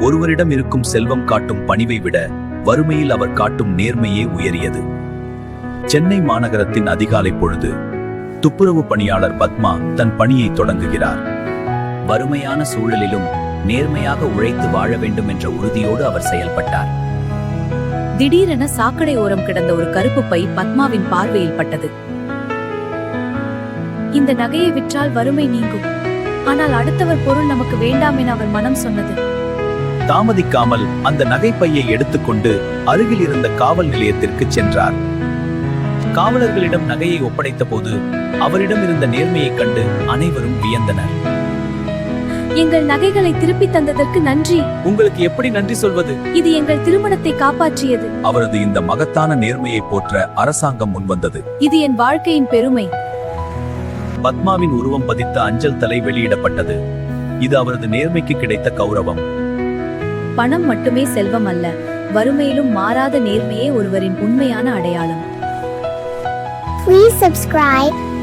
ஒருவரிடம் இருக்கும் செல்வம் காட்டும் பணிவை விட வறுமையில் அவர் காட்டும் நேர்மையே உயரியது. சென்னை மாநகரத்தின் அதிகாலை பொழுது துப்புரவு பணியாளர் பத்மா தன் பணியை தொடங்குகிறார். வறுமையான சூழலிலும் நேர்மையாக உழைத்து வாழ வேண்டும் என்ற உறுதியோடு அவர் செயல்பட்டார். திடீரென சாக்கடை ஓரம் கிடந்த ஒரு கருப்பு பை பத்மாவின் பார்வையில் பட்டது. இந்த நகையை விற்றால் வறுமை நீங்கும், ஆனால் அடுத்தவர் பொருள் நமக்கு வேண்டாம் என அவர் மனம் சொன்னது. தாமதிக்காமல் அந்த நகைப்பையை எடுத்துக்கொண்டு அருகில் இருந்த காவல் நிலையத்திற்கு சென்றார். காவலர்களிடம் நகையை ஒப்படைத்த போது அவரிடம் இருந்த நேர்மையைக் கண்டு அனைவரும் வியந்தனர். எங்கள் நகைகளை திருப்பி தந்ததற்கு நன்றி. உங்களுக்கு எப்படி நன்றி சொல்வது? இது எங்கள் திருமணத்தை காப்பாற்றியது. அவரது இந்த மகத்தான நேர்மையை போற்ற அரசாங்கம் முன்வந்தது. இது என் வாழ்க்கையின் பெருமை. பத்மாவின் உருவம் பதித்த அஞ்சல் தலை வெளியிடப்பட்டது. இது அவரது நேர்மைக்கு கிடைத்த கௌரவம். பணம் மட்டுமே செல்வம் அல்ல, வறுமையிலும் மாறாத நேர்மையே ஒருவரின் உண்மையான அடையாளம். Please subscribe.